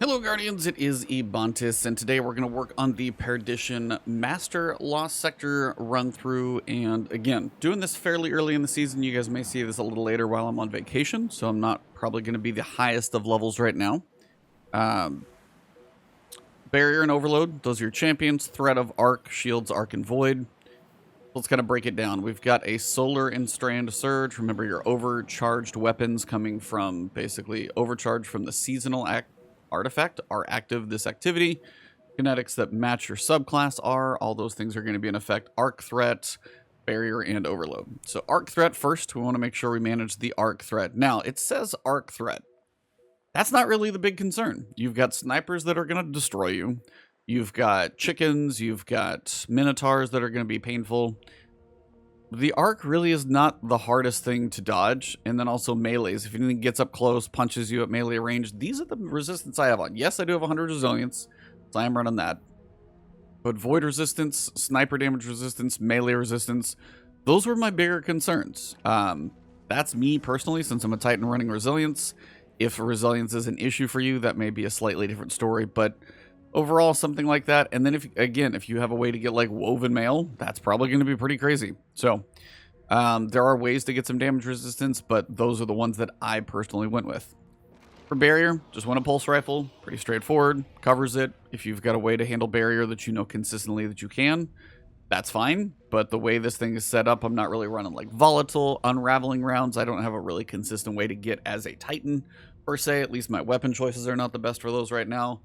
Hello Guardians, it is Ebontis, and today we're going to work on the Perdition Master Lost Sector run through, and again, doing this fairly early in the season. You guys may see this a little later while I'm on vacation, so I'm not probably going to be the highest of levels right now. Barrier and Overload, those are your champions. Threat of Arc, Shields, Arc, and Void. Let's kind of break it down. We've got a Solar and Strand Surge. Remember your overcharged weapons coming from, basically, overcharge from the seasonal artifact are active this activity. Kinetics that match your subclass are. All those things are going to be in effect. Arc Threat, Barrier, and Overload. So Arc Threat first. We want to make sure we manage the Arc Threat. Now, it says Arc Threat. That's not really the big concern. You've got snipers that are going to destroy you. You've got chickens. You've got minotaurs that are going to be painful. The arc really is not the hardest thing to dodge. And then also melees. If anything gets up close, punches you at melee range, these are the resistance I have on. Yes, I do have 100 resilience, so I am running that. But void resistance, sniper damage resistance, melee resistance, those were my bigger concerns. That's me personally, since I'm a Titan running resilience. If resilience is an issue for you, that may be a slightly different story. But overall, something like that. And then if you have a way to get like woven mail, that's probably going to be pretty crazy. So there are ways to get some damage resistance, but those are the ones that I personally went with. For barrier, just want a pulse rifle, pretty straightforward, covers it. If you've got a way to handle barrier that you know consistently that you can, that's fine. But the way this thing is set up, I'm not really running like volatile, unraveling rounds. I don't have a really consistent way to get as a Titan per se. At least my weapon choices are not the best for those right now.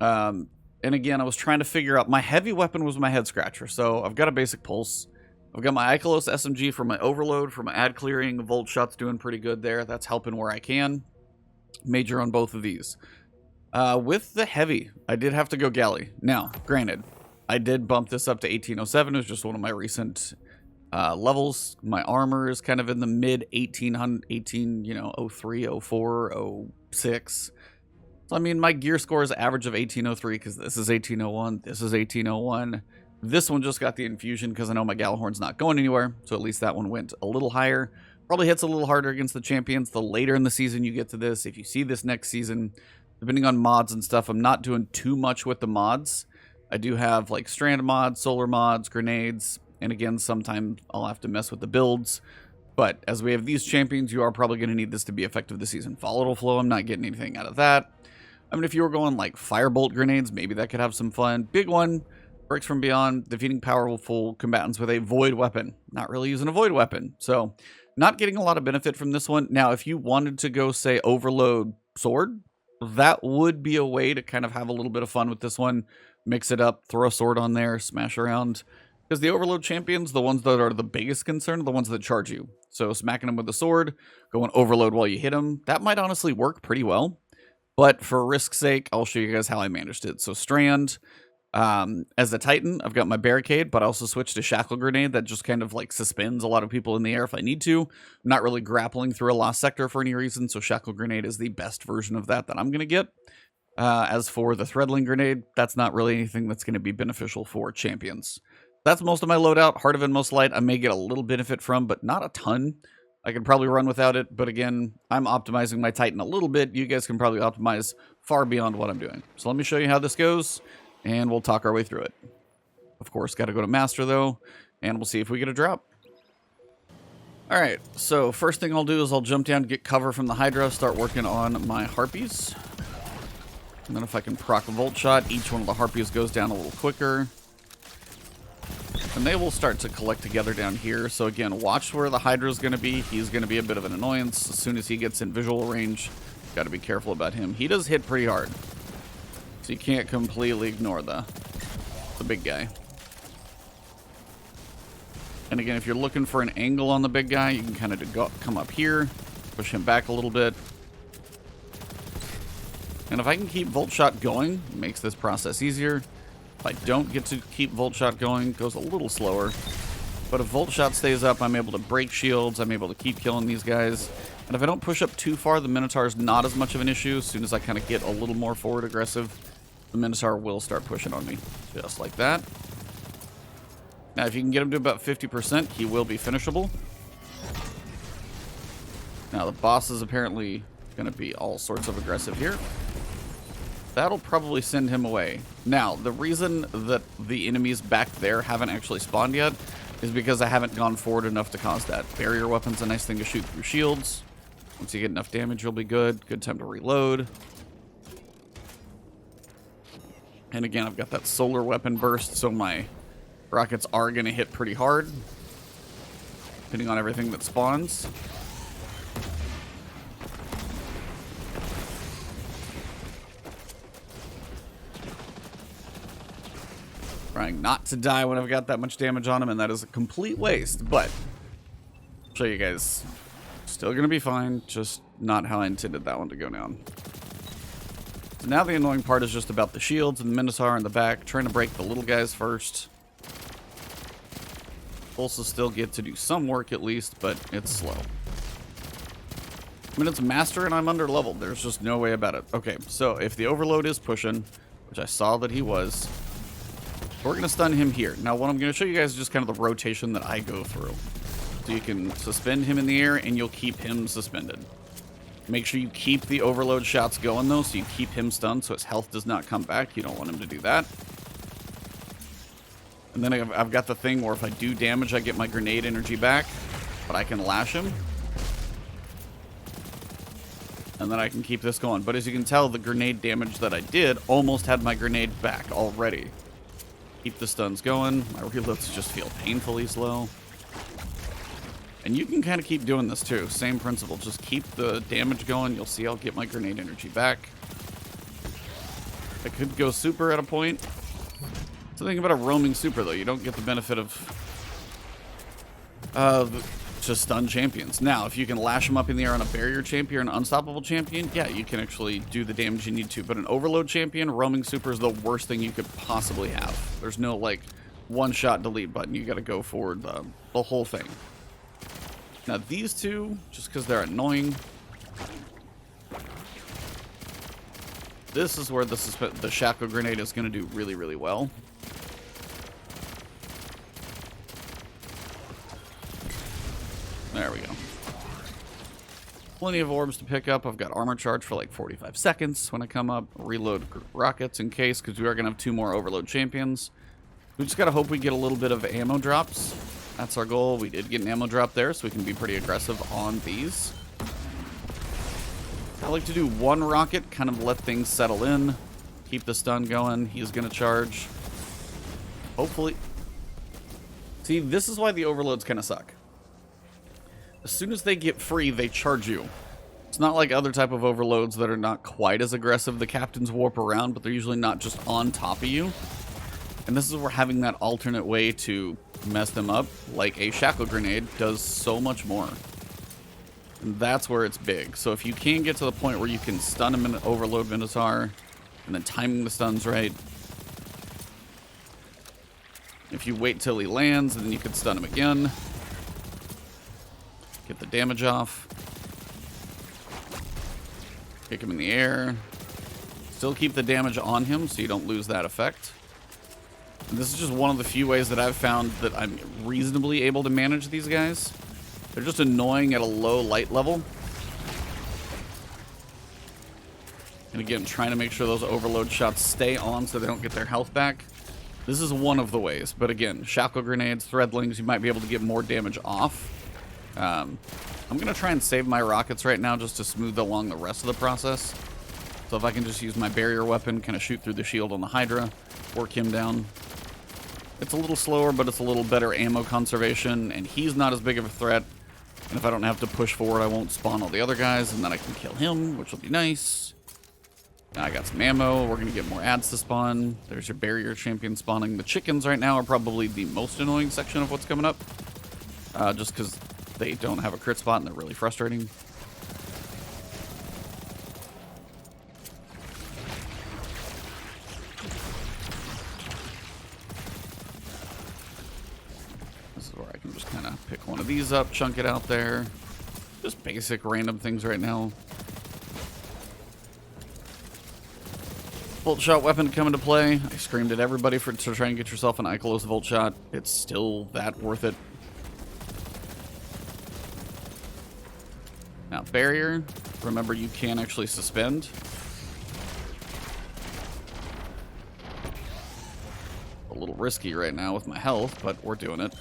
And again, I was trying to figure out, my heavy weapon was my head scratcher. So I've got a basic pulse. I've got my Ikelos SMG for my overload, for my ad clearing. Volt shot's doing pretty good there. That's helping where I can. Major on both of these. With the heavy, I did have to go galley. Now, granted, I did bump this up to 1807. It was just one of my recent levels. My armor is kind of in the mid 03, 04, 06. So, I mean, my gear score is average of 1803 because this is 1801. This is 1801. This one just got the infusion because I know my Galahorn's not going anywhere. So at least that one went a little higher. Probably hits a little harder against the champions the later in the season you get to this. If you see this next season, depending on mods and stuff, I'm not doing too much with the mods. I do have like strand mods, solar mods, grenades. And again, sometimes I'll have to mess with the builds. But as we have these champions, you are probably going to need this to be effective this season. Volatile flow, I'm not getting anything out of that. I mean, if you were going like firebolt grenades, maybe that could have some fun. Big one, Breaks from Beyond, defeating powerful combatants with a void weapon. Not really using a void weapon. So, not getting a lot of benefit from this one. Now, if you wanted to go, say, overload sword, that would be a way to kind of have a little bit of fun with this one. Mix it up, throw a sword on there, smash around. Because the overload champions, the ones that are the biggest concern, are the ones that charge you. So, smacking them with a sword, going overload while you hit them, that might honestly work pretty well. But for risk's sake, I'll show you guys how I managed it. So Strand, as a Titan, I've got my Barricade, but I also switched to Shackle Grenade that just kind of like suspends a lot of people in the air if I need to. I'm not really grappling through a lost sector for any reason, so Shackle Grenade is the best version of that I'm going to get. As for the Threadling Grenade, that's not really anything that's going to be beneficial for champions. That's most of my loadout. Heart of Inmost Light, I may get a little benefit from, but not a ton. I can probably run without it, but again, I'm optimizing my Titan a little bit. You guys can probably optimize far beyond what I'm doing. So let me show you how this goes, and we'll talk our way through it. Of course, got to go to Master, though, and we'll see if we get a drop. Alright, so first thing I'll do is I'll jump down, get cover from the Hydra, start working on my Harpies. And then if I can proc a Volt Shot, each one of the Harpies goes down a little quicker. And they will start to collect together down here. So again, watch where the Hydra is going to be. He's going to be a bit of an annoyance. As soon as he gets in visual range, got to be careful about him. He does hit pretty hard. So you can't completely ignore the big guy. And again, if you're looking for an angle on the big guy, you can kind of come up here, push him back a little bit. And if I can keep Volt Shot going, it makes this process easier. If I don't get to keep Volt Shot going, it goes a little slower. But if Volt Shot stays up, I'm able to break shields. I'm able to keep killing these guys. And if I don't push up too far, the Minotaur is not as much of an issue. As soon as I kind of get a little more forward aggressive, the Minotaur will start pushing on me. Just like that. Now, if you can get him to about 50%, he will be finishable. Now, the boss is apparently going to be all sorts of aggressive here. That'll probably send him away. Now, the reason that the enemies back there haven't actually spawned yet is because I haven't gone forward enough to cause that. Barrier weapon's a nice thing to shoot through shields. Once you get enough damage, you'll be good. Good time to reload. And again, I've got that solar weapon burst, so my rockets are going to hit pretty hard, depending on everything that spawns. Trying not to die when I've got that much damage on him, and that is a complete waste, but I'll show you guys. Still gonna be fine, just not how I intended that one to go down. So now the annoying part is just about the shields and the Minotaur in the back, trying to break the little guys first. Also still get to do some work at least, but it's slow. I mean, it's master and I'm under leveled. There's just no way about it. Okay, so if the overload is pushing, which I saw that he was, we're going to stun him here. Now, what I'm going to show you guys is just kind of the rotation that I go through. So you can suspend him in the air, and you'll keep him suspended. Make sure you keep the overload shots going, though, so you keep him stunned so his health does not come back. You don't want him to do that. And then I've got the thing where if I do damage, I get my grenade energy back, but I can lash him. And then I can keep this going. But as you can tell, the grenade damage that I did almost had my grenade back already. Keep the stuns going. My reloads just feel painfully slow. And you can kind of keep doing this too. Same principle. Just keep the damage going. You'll see I'll get my grenade energy back. I could go super at a point. So think about a roaming super though. You don't get the benefit of just stun champions. Now, if you can lash them up in the air on a barrier champion or an unstoppable champion, yeah, you can actually do the damage you need to. But an overload champion, roaming super is the worst thing you could possibly have. There's no, like, one-shot delete button. You got to go forward the whole thing. Now, these two, just because they're annoying, this is where the shackle grenade is going to do really, really well. There we go. Plenty of orbs to pick up. I've got armor charge for like 45 seconds when I come up. Reload rockets in case, because we are going to have 2 more overload champions. We just got to hope we get a little bit of ammo drops. That's our goal. We did get an ammo drop there, so we can be pretty aggressive on these. I like to do 1 rocket, kind of let things settle in. Keep the stun going. He's going to charge. Hopefully. See, this is why the overloads kind of suck. As soon as they get free, they charge you. It's not like other type of overloads that are not quite as aggressive. The captains warp around, but they're usually not just on top of you. And this is where having that alternate way to mess them up, like a shackle grenade, does so much more. And that's where it's big. So if you can get to the point where you can stun him in an overload Minotaur, and then timing the stuns right. If you wait till he lands, and then you can stun him again. Get the damage off. Kick him in the air. Still keep the damage on him so you don't lose that effect. And this is just one of the few ways that I've found that I'm reasonably able to manage these guys. They're just annoying at a low light level. And again, trying to make sure those overload shots stay on so they don't get their health back. This is one of the ways. But again, shackle grenades, threadlings, you might be able to get more damage off. I'm going to try and save my rockets right now just to smooth along the rest of the process. So if I can just use my barrier weapon, kind of shoot through the shield on the Hydra, work him down. It's a little slower, but it's a little better ammo conservation, and he's not as big of a threat. And if I don't have to push forward, I won't spawn all the other guys, and then I can kill him, which will be nice. Now I got some ammo. We're going to get more ads to spawn. There's your barrier champion spawning. The chickens right now are probably the most annoying section of what's coming up. Just because they don't have a crit spot, and they're really frustrating. This is where I can just kind of pick one of these up, chunk it out there. Just basic random things right now. Volt shot weapon to come into play. I screamed at everybody to try and get yourself an Ikelos volt shot. It's still that worth it. Now, barrier, remember you can actually suspend. A little risky right now with my health, but we're doing it.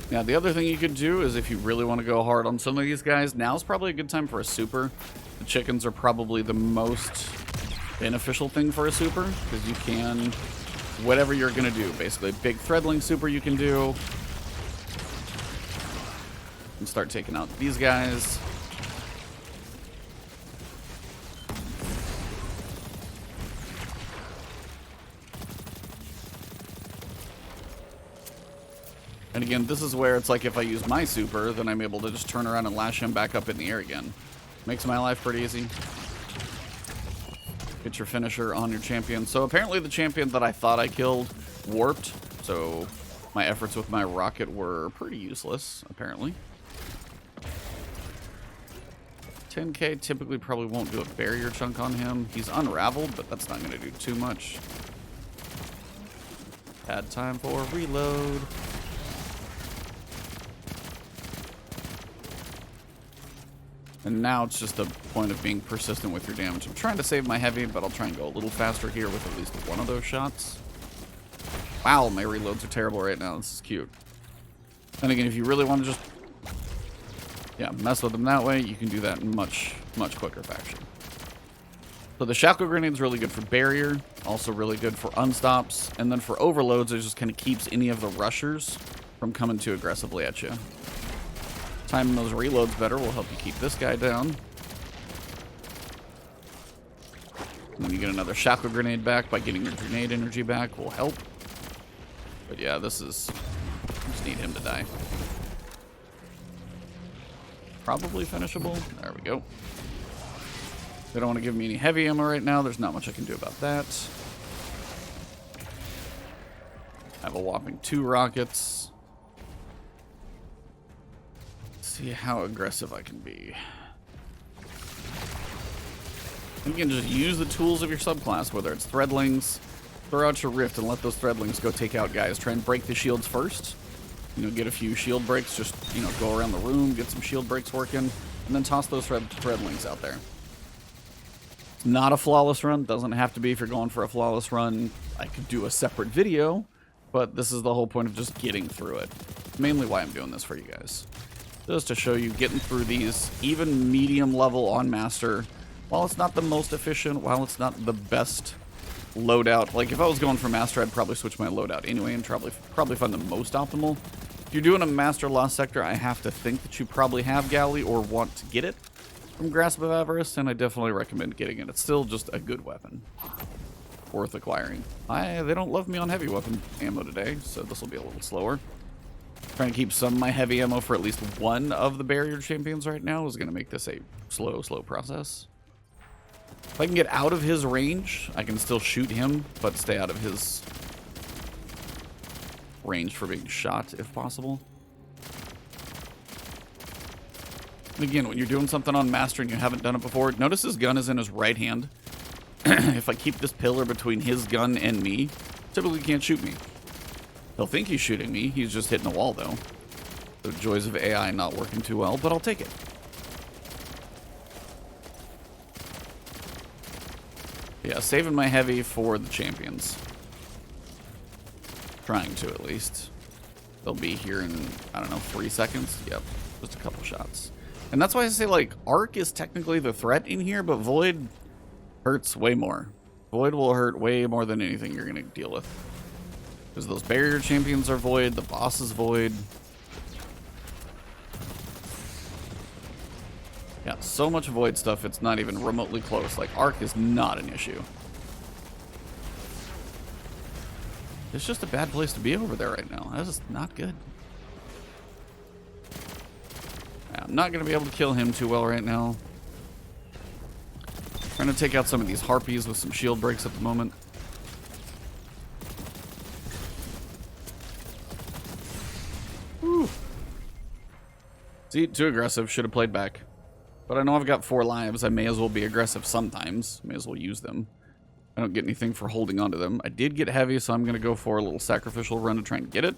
Now, the other thing you could do is if you really want to go hard on some of these guys, now's probably a good time for a super. The chickens are probably the most beneficial thing for a super, because you can, whatever you're going to do, basically. Big threadling super you can do. And start taking out these guys. And again, this is where it's like if I use my super, then I'm able to just turn around and lash him back up in the air again. Makes my life pretty easy. Get your finisher on your champion. So apparently the champion that I thought I killed warped. So my efforts with my rocket were pretty useless, apparently. 10k typically probably won't do a barrier chunk on him. He's unraveled, but that's not going to do too much. Bad time for reload. And now it's just a point of being persistent with your damage. I'm trying to save my heavy, but I'll try and go a little faster here with at least one of those shots. Wow, my reloads are terrible right now. This is cute. And again, if you really want to just, yeah, mess with them that way, you can do that in much quicker fashion. So the shackle grenade's really good for barrier, also really good for unstops, and then for overloads, it just kind of keeps any of the rushers from coming too aggressively at you. Timing those reloads better will help you keep this guy down. And then you get another shackle grenade back by getting your grenade energy back will help. But yeah, this is, just need him to die. Probably finishable. There we go. They don't want to give me any heavy ammo right now. There's not much I can do about that. I have a whopping 2 rockets. See how aggressive I can be. You can just use the tools of your subclass, whether it's threadlings, throw out your rift and let those threadlings go take out guys. Try and break the shields first. You know, get a few shield breaks, just, you know, go around the room, get some shield breaks working, and then toss those threadlings out there. It's not a flawless run. Doesn't have to be if you're going for a flawless run. I could do a separate video, but this is the whole point of just getting through it. Mainly why I'm doing this for you guys. Just to show you getting through these, even medium level on Master, while it's not the most efficient, while it's not the best loadout. Like, if I was going for Master, I'd probably switch my loadout anyway and probably find the most optimal. If you're doing a Master Lost Sector, I have to think that you probably have Galley or want to get it from Grasp of Avarice, and I definitely recommend getting it. It's still just a good weapon. Worth acquiring. They don't love me on heavy weapon ammo today, so this will be a little slower. Trying to keep some of my heavy ammo for at least one of the barrier champions right now is going to make this a slow process. If I can get out of his range, I can still shoot him, but stay out of his range for being shot if possible. And again, when you're doing something on Master and you haven't done it before, notice his gun is in his right hand. If I keep this pillar between his gun and me, typically can't shoot me. He'll think he's shooting me. He's just hitting the wall, though. The joys of AI not working too well, but I'll take it. Yeah, saving my heavy for the champions. Trying to, at least. They'll be here in, I don't know, 3 seconds? Yep, just a couple shots. And that's why I say, like, Arc is technically the threat in here, but Void hurts way more. Void will hurt way more than anything you're going to deal with. Because those barrier champions are Void, the boss is Void. Yeah, so much Void stuff, it's not even remotely close. Like, Arc is not an issue. It's just a bad place to be over there right now. That is not good. I'm not going to be able to kill him too well right now. Trying to take out some of these harpies with some shield breaks at the moment. Whew. See, too aggressive. Should have played back. But I know I've got 4 lives. I may as well be aggressive sometimes. May as well use them. I don't get anything for holding onto them. I did get heavy, so I'm going to go for a little sacrificial run to try and get it.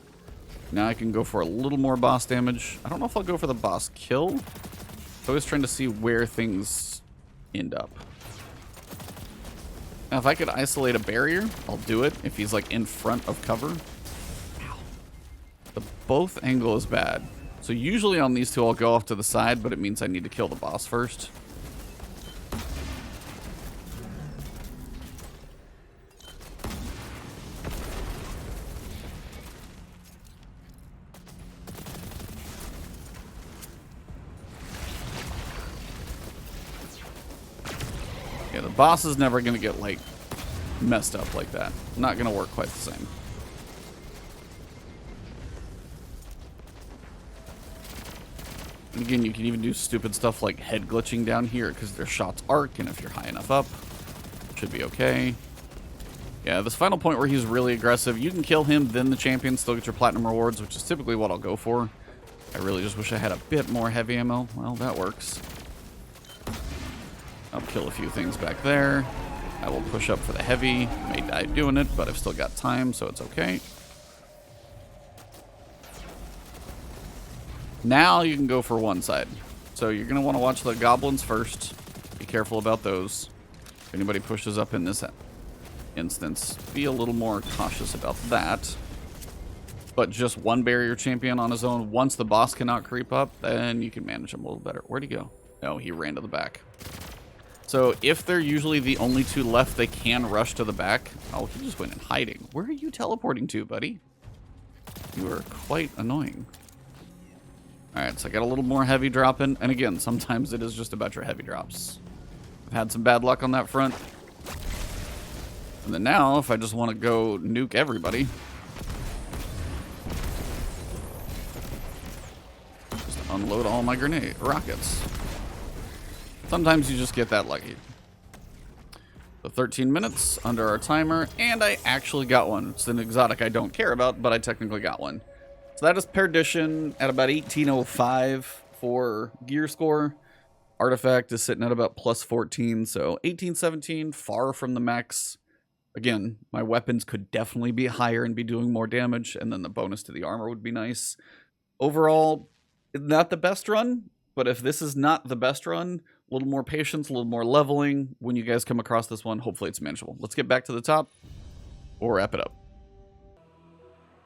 Now I can go for a little more boss damage. I don't know if I'll go for the boss kill. Always trying to see where things end up. Now, if I could isolate a barrier, I'll do it if he's like in front of cover. The both angle is bad. So usually on these two, I'll go off to the side, but it means I need to kill the boss first. Yeah, the boss is never going to get, like, messed up like that. Not going to work quite the same. And again, you can even do stupid stuff like head glitching down here because their shots arc, and if you're high enough up, should be okay. Yeah, this final point where he's really aggressive, you can kill him, then the champion still get your platinum rewards, which is typically what I'll go for. I really just wish I had a bit more heavy ammo. Well, that works. I'll kill a few things back there. I will push up for the heavy. May die doing it, but I've still got time, so it's okay. Now you can go for one side. So you're going to want to watch the goblins first. Be careful about those. If anybody pushes up in this instance, be a little more cautious about that. But just one barrier champion on his own, once the boss cannot creep up, then you can manage him a little better. Where'd he go? No, he ran to the back. So if they're usually the only two left, they can rush to the back. Oh, he just went in hiding. Where are you teleporting to, buddy? You are quite annoying. Alright, so I got a little more heavy dropping. And again, sometimes it is just about your heavy drops. I've had some bad luck on that front. And then now, if I just want to go nuke everybody, just unload all my rockets. Sometimes you just get that lucky. So 13 minutes under our timer, and I actually got one. It's an exotic I don't care about, but I technically got one. So that is Perdition at about 1805 for gear score. Artifact is sitting at about plus 14, so 1817, far from the max. Again, my weapons could definitely be higher and be doing more damage, and then the bonus to the armor would be nice. Overall, not the best run, but if this is not the best run, a little more patience, a little more leveling. When you guys come across this one, hopefully it's manageable. Let's get back to the top or wrap it up.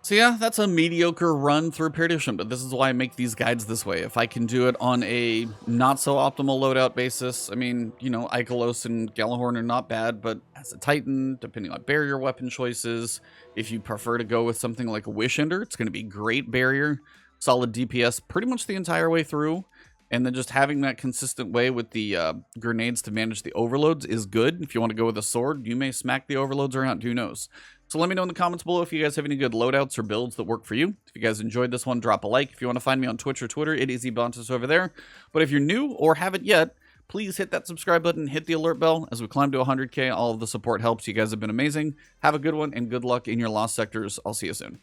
So yeah, that's a mediocre run through Perdition, but this is why I make these guides this way. If I can do it on a not so optimal loadout basis, I mean, you know, Ikelos and Gjallarhorn are not bad, but as a Titan, depending on barrier weapon choices, if you prefer to go with something like a Wish Ender, it's going to be great barrier, solid DPS pretty much the entire way through. And then just having that consistent way with the grenades to manage the overloads is good. If you want to go with a sword, you may smack the overloads around, who knows. So let me know in the comments below if you guys have any good loadouts or builds that work for you. If you guys enjoyed this one, drop a like. If you want to find me on Twitch or Twitter, it is Ebontis over there. But if you're new or haven't yet, please hit that subscribe button, hit the alert bell. As we climb to 100K, all of the support helps. You guys have been amazing. Have a good one, and good luck in your lost sectors. I'll see you soon.